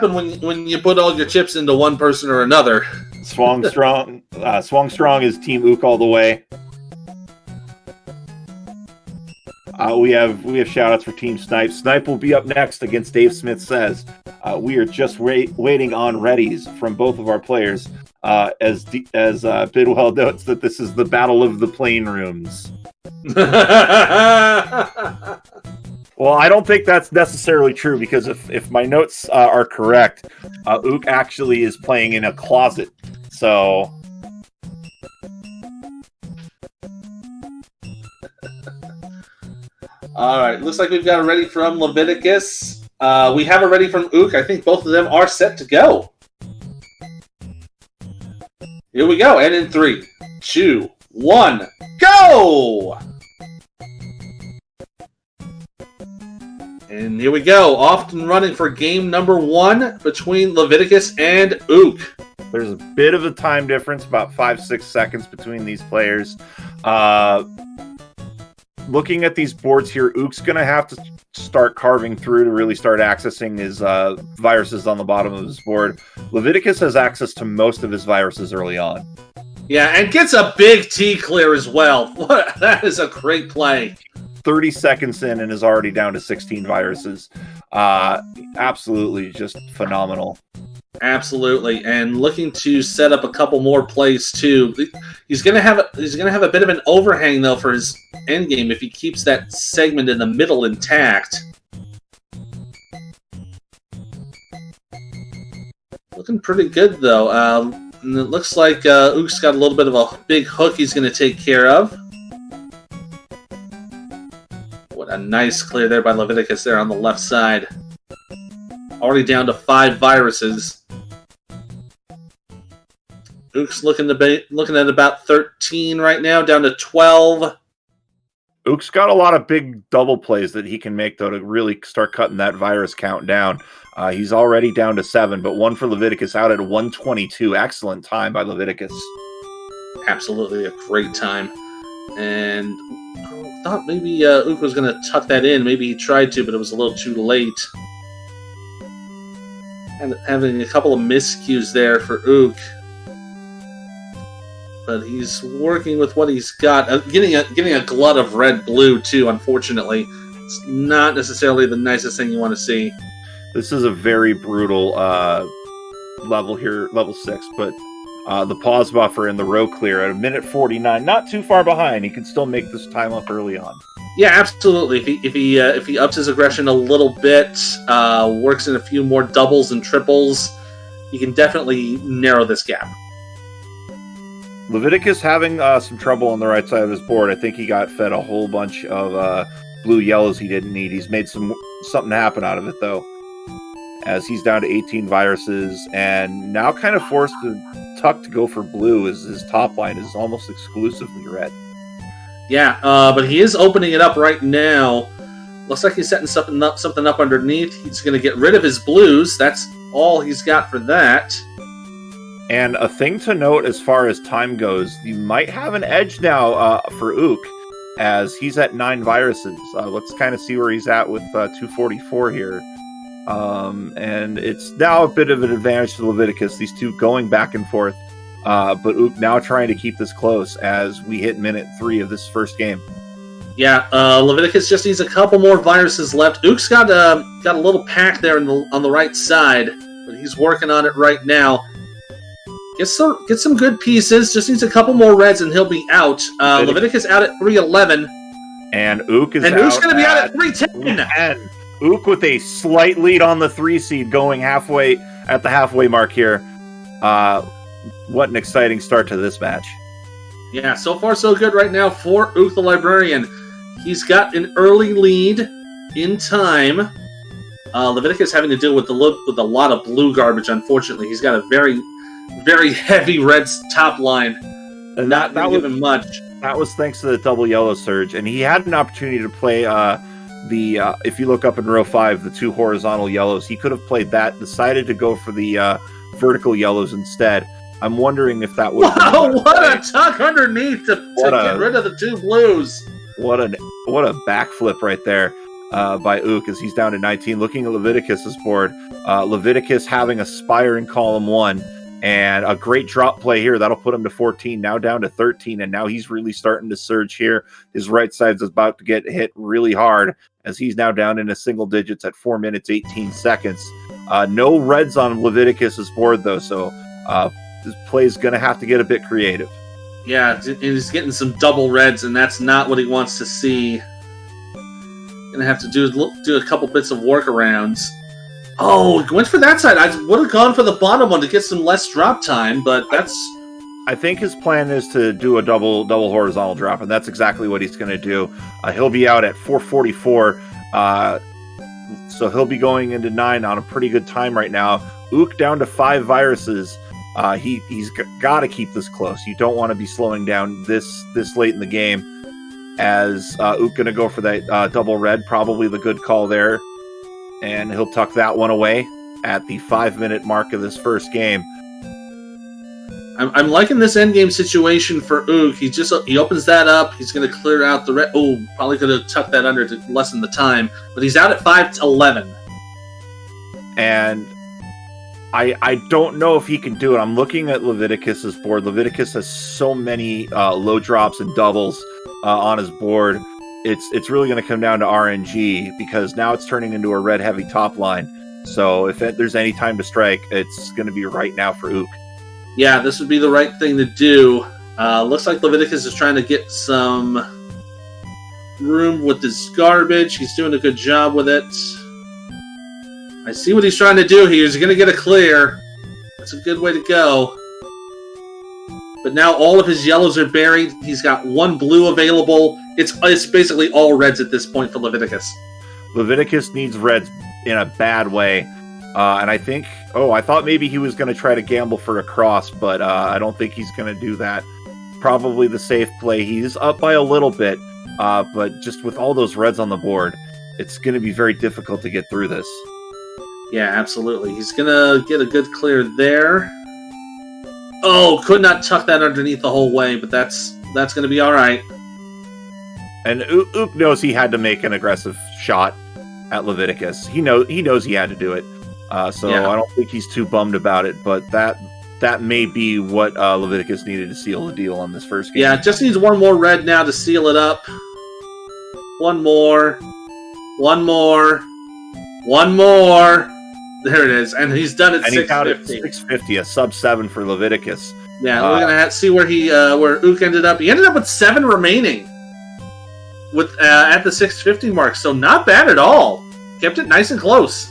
happen when you put all your chips into one person or another. Swung Strong is Team Ook all the way. We have shout outs for Team Snipe. Snipe will be up next against Dave Smith Says. We are just waiting on readies from both of our players. As Bidwell notes that this is the battle of the plane rooms. Well, I don't think that's necessarily true because if my notes are correct, Ook actually is playing in a closet. So. All right, looks like we've got a ready from Leviticus. We have a ready from Ook. I think both of them are set to go. Here we go, and in 3, 2, 1, go! And here we go, off and running for game number 1 between Leviticus and Ook. There's a bit of a time difference, about 5-6 seconds between these players. Looking at these boards here, Ook's going to have to start carving through to really start accessing his viruses on the bottom of his board. Leviticus has access to most of his viruses early on. Yeah, and gets a big T clear as well. That is a great play. 30 seconds in and is already down to 16 viruses. Absolutely just phenomenal. Absolutely, and looking to set up a couple more plays too. He's gonna have a bit of an overhang though for his end game if he keeps that segment in the middle intact. Looking pretty good though. And it looks like Ook's got a little bit of a big hook he's gonna take care of. What a nice clear there by Leviticus there on the left side. Already down to 5 viruses. Ook's looking at about 13 right now, down to 12. Ook's got a lot of big double plays that he can make, though, to really start cutting that virus count down. He's already down to 7, but one for Leviticus out at 122. Excellent time by Leviticus. Absolutely a great time. And I thought maybe Ook was going to tuck that in. Maybe he tried to, but it was a little too late. And having a couple of miscues there for Ook. But he's working with what he's got. Getting a glut of red-blue, too, unfortunately. It's not necessarily the nicest thing you want to see. This is a very brutal level here, level 6, but the pause buffer and the row clear at 1:49, not too far behind. He can still make this time up early on. Yeah, absolutely. If he ups his aggression a little bit, works in a few more doubles and triples, he can definitely narrow this gap. Leviticus having some trouble on the right side of his board. I think he got fed a whole bunch of blue yellows he didn't need. He's made something happen out of it, though, as he's down to 18 viruses and now kind of forced to tuck to go for blue as his top line is almost exclusively red. Yeah, but he is opening it up right now. Looks like he's setting something up underneath. He's going to get rid of his blues. That's all he's got for that. And a thing to note as far as time goes, you might have an edge now for Ook, as he's at 9 viruses. Let's kind of see where he's at with 244 here. And it's now a bit of an advantage to Leviticus, these two going back and forth. But Ook now trying to keep this close as we hit minute 3 of this first game. Yeah, Leviticus just needs a couple more viruses left. Ook's got a little pack there on the right side, but he's working on it right now. Get some good pieces. Just needs a couple more reds and he'll be out. Leviticus out at 311. And Ook is Ook's going to be out at 310. And Ook with a slight lead on the 3 seed going halfway at the halfway mark here. What an exciting start to this match. Yeah, so far so good right now for Ookthelibrarian. He's got an early lead in time. Leviticus having to deal with a lot of blue garbage, unfortunately. He's got a very, very heavy red top line. And not giving much. That was thanks to the double yellow surge. And he had an opportunity to play if you look up in row 5, the 2 horizontal yellows. He could have played that, decided to go for the vertical yellows instead. I'm wondering if that would. Wow! What a tuck underneath to get rid of the 2 blues. What a backflip right there. by Ook as he's down to 19. Looking at Leviticus's board, Leviticus having a Spire in column 1 and a great drop play here. That'll put him to 14, now down to 13, and now he's really starting to surge here. His right side's about to get hit really hard as he's now down into single digits at 4 minutes, 18 seconds. No reds on Leviticus's board, though, so this play's going to have to get a bit creative. Yeah, he's getting some double reds, and that's not what he wants to see. Going to have to do a couple bits of workarounds. Oh, he went for that side. I would have gone for the bottom one to get some less drop time, but that's... I think his plan is to do a double horizontal drop, and that's exactly what he's going to do. He'll be out at 4:44, so he'll be going into 9 on a pretty good time right now. Ook down to 5 viruses. He's got to keep this close. You don't want to be slowing down this late in the game. As Ook going to go for that double red, probably the good call there. And he'll tuck that one away at the 5-minute mark of this first game. I'm liking this endgame situation for Ook. He opens that up. He's going to clear out the red. Oh, probably could have tucked that under to lessen the time. But he's out at 5-11. And I don't know if he can do it. I'm looking at Leviticus's board. Leviticus has so many low drops and doubles on his board. It's really going to come down to RNG because now it's turning into a red heavy top line. So if there's any time to strike, it's going to be right now for Ook. Yeah, this would be the right thing to do. Looks like Leviticus is trying to get some room with this garbage. He's doing a good job with it. I see what he's trying to do here. He's going to get a clear. That's a good way to go. But now all of his yellows are buried. He's got 1 blue available. It's basically all reds at this point for Leviticus. Leviticus needs reds in a bad way. And I think... Oh, I thought maybe he was going to try to gamble for a cross, but I don't think he's going to do that. Probably the safe play. He's up by a little bit, but just with all those reds on the board, it's going to be very difficult to get through this. Yeah, absolutely. He's going to get a good clear there. Oh, could not tuck that underneath the whole way, but that's going to be all right. And Ook knows he had to make an aggressive shot at Leviticus. He knows he had to do it. So yeah. I don't think he's too bummed about it, but that may be what Leviticus needed to seal the deal on this first game. Yeah, just needs 1 more red now to seal it up. 1 more. 1 more. 1 more. There it is, and he's done it. 650. 650, a sub-7 for Leviticus. Yeah, we're gonna have to see where where Ook ended up. He ended up with 7 remaining, with at the 650 mark. So not bad at all. Kept it nice and close.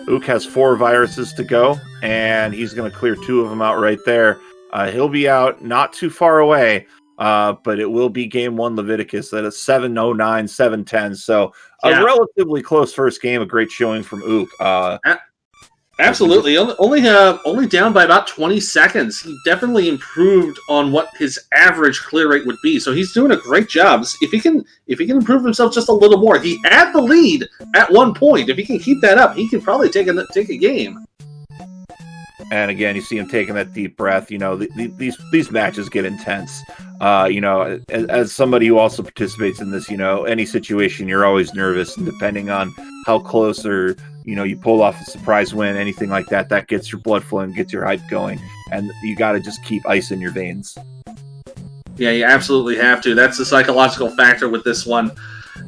Ook has 4 viruses to go, and he's going to clear 2 of them out right there. He'll be out not too far away, but it will be game 1 Leviticus at a 7:09, 7:10. So a relatively close first game, a great showing from Ook. Absolutely, only down by about 20 seconds. He definitely improved on what his average clear rate would be. So he's doing a great job. If he can improve himself just a little more, he had the lead at one point. If he can keep that up, he can probably take a game. And again, you see him taking that deep breath. You know, these matches get intense. You know, as somebody who also participates in this, you know, any situation, you're always nervous, and depending on how close or, you know, you pull off a surprise win, anything like that, that gets your blood flowing, gets your hype going, and you got to just keep ice in your veins. Yeah, you absolutely have to. That's the psychological factor with this one.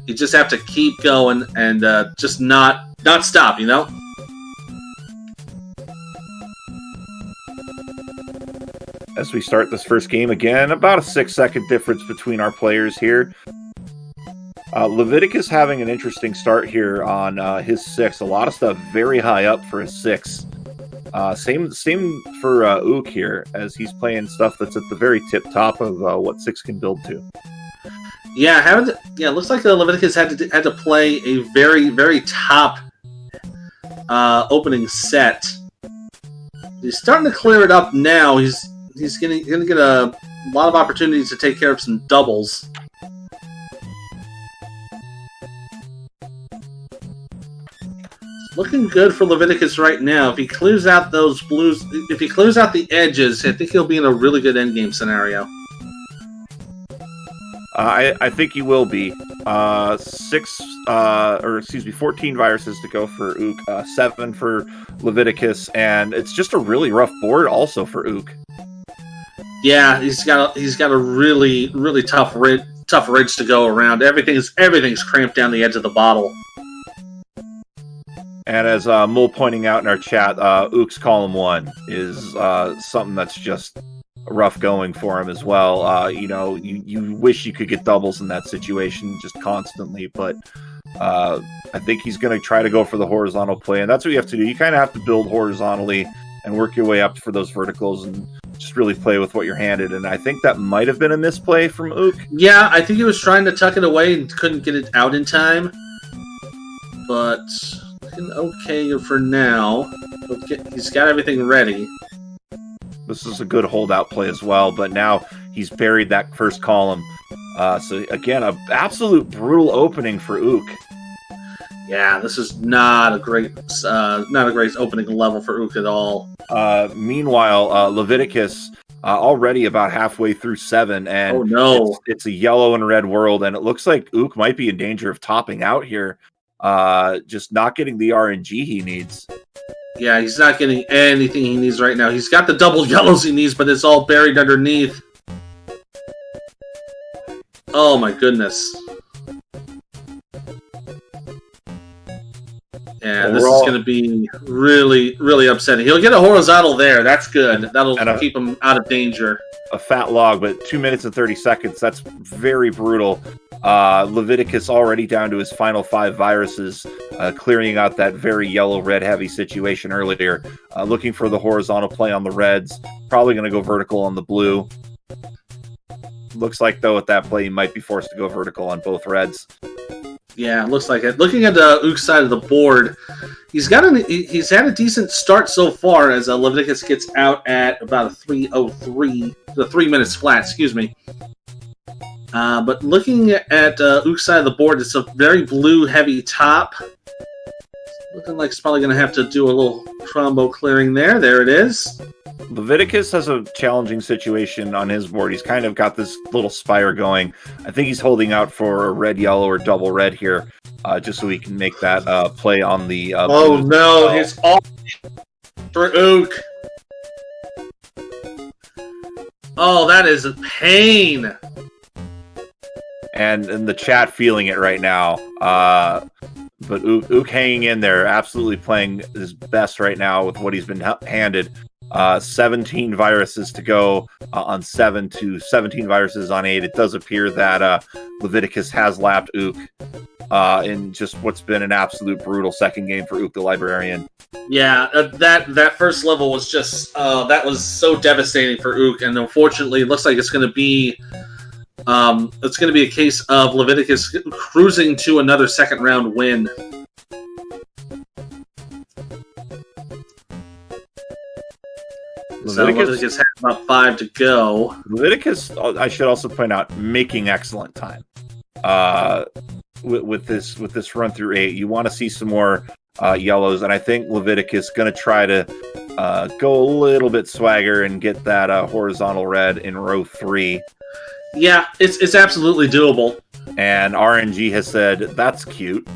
You just have to keep going and just not stop, you know? As we start this first game, again, about a 6-second difference between our players here. Leviticus having an interesting start here on his 6. A lot of stuff very high up for his 6. Same for Ook here, as he's playing stuff that's at the very tip top of what 6 can build to. Yeah, looks like Leviticus had to play a very, very top opening set. He's starting to clear it up now. He's gonna get a lot of opportunities to take care of some doubles. Looking good for Leviticus right now. If he clears out those blues, if he clears out the edges, I think he'll be in a really good endgame scenario. I think he will be. 14 viruses to go for Ook, 7 for Leviticus, and it's just a really rough board also for Ook. Yeah, he's got a really tough ridge to go around. Everything's cramped down the edge of the bottle. And as Mul pointing out in our chat, Ook's column 1 is something that's just rough going for him as well. You wish you could get doubles in that situation just constantly, but I think he's going to try to go for the horizontal play, and that's what you have to do. You kind of have to build horizontally and work your way up for those verticals and just really play with what you're handed, and I think that might have been a misplay from Ook. Yeah, I think he was trying to tuck it away and couldn't get it out in time, but looking okay for now. He's got everything ready. This is a good holdout play as well, but now he's buried that first column. So again, an absolute brutal opening for Ook. Yeah, this is not a great opening level for Ook at all. Meanwhile, Leviticus already about halfway through 7, and oh no, it's a yellow and red world, and it looks like Ook might be in danger of topping out here. Just not getting the RNG he needs. Yeah, he's not getting anything he needs right now. He's got the double yellows he needs, but it's all buried underneath. Oh my goodness. Yeah, this is going to be really upsetting. He'll get a horizontal there. That's good. That'll keep him out of danger. A fat log, but 2 minutes and 30 seconds. That's very brutal. Leviticus already down to his final 5 viruses, clearing out that very yellow-red heavy situation earlier. Looking for the horizontal play on the reds. Probably going to go vertical on the blue. Looks like, though, at that play, he might be forced to go vertical on both reds. Yeah, looks like it. Looking at the Ook side of the board, he's had a decent start so far as Leviticus gets out at about a 3:03, the 3 minutes flat, excuse me. But looking at Ook's side of the board, it's a very blue heavy top. Looking like it's probably going to have to do a little trombo clearing there. There it is. Leviticus has a challenging situation on his board. He's kind of got this little spire going. I think he's holding out for a red-yellow or double red here, just so he can make that play on the... oh no, it's all for Ook. Oh, that is a pain. And in the chat feeling it right now. But Ook hanging in there, absolutely playing his best right now with what he's been handed. 17 viruses to go on 7 to 17 viruses on 8. It does appear that Leviticus has lapped Ook in just what's been an absolute brutal second game for Ookthelibrarian. Yeah, that first level was just that was so devastating for Ook, and unfortunately, it looks like it's going to be a case of Leviticus cruising to another second round win. Leviticus has about 5 to go. Leviticus, I should also point out, making excellent time. With this run through 8, you want to see some more yellows, and I think Leviticus going to try to go a little bit swagger and get that horizontal red in row 3. Yeah, it's absolutely doable. And RNG has said, that's cute.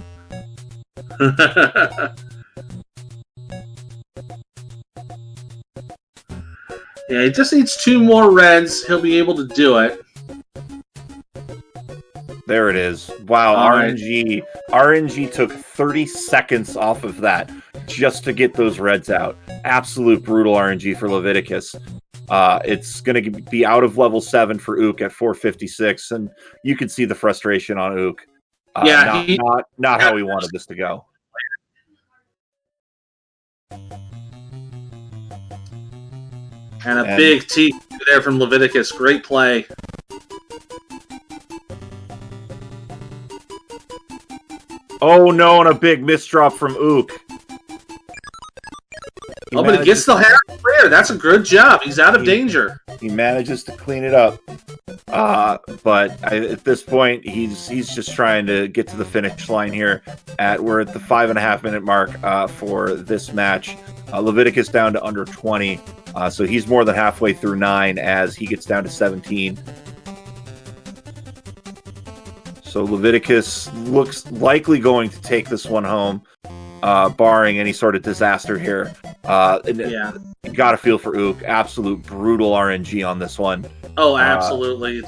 Yeah, he just needs 2 more reds. He'll be able to do it. There it is. Wow, RNG. RNG took 30 seconds off of that just to get those reds out. Absolute brutal RNG for Leviticus. It's going to be out of level 7 for Ook at 456, and you can see the frustration on Ook. Not how he wanted this to go. And a big T there from Leviticus. Great play. Oh no, and a big misdrop from Ook. But he gets the hair clear. That's a good job. He's out of danger. He manages to clean it up. But at this point, he's just trying to get to the finish line here. We're at the 5.5 minute mark for this match. Leviticus down to under 20. So he's more than halfway through 9 as he gets down to 17. So Leviticus looks likely going to take this one home, barring any sort of disaster here. Yeah. You got to feel for Ook. Absolute brutal RNG on this one. Oh, absolutely.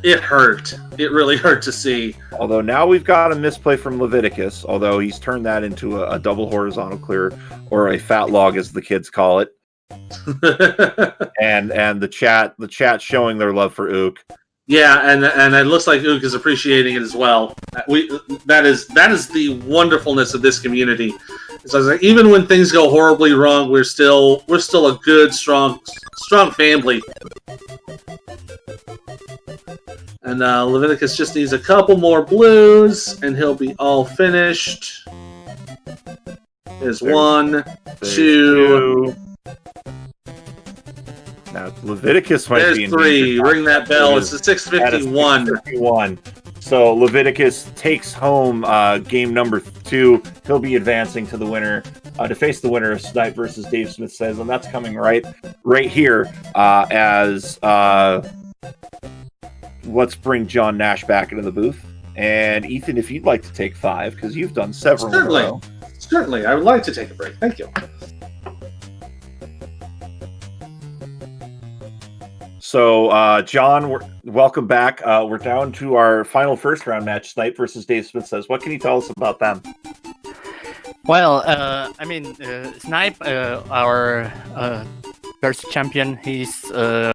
It hurt. It really hurt to see. Although now we've got a misplay from Leviticus, although he's turned that into a double horizontal clear, or a fat log as the kids call it. and the chat showing their love for Ook. Yeah, and it looks like Ook is appreciating it as well. That is the wonderfulness of this community. So like, even when things go horribly wrong, we're still a good, strong family. And Leviticus just needs a couple more blues, and he'll be all finished. There's one, two. Now Leviticus might There's be in three. danger. Ring that bell. It's a 651. 651. So Leviticus takes home game number 2. He'll be advancing to the winner to face the winner of Snipe versus Dave Smith Says, and that's coming right here as let's bring John Nash back into the booth. And Ethan, if you'd like to take 5, because you've done several in a row. Certainly, I would like to take a break. Thank you. So, John, welcome back. We're down to our final first round match, Snipe versus Dave Smith Says. What can you tell us about them? Well, Snipe, our first champion, he's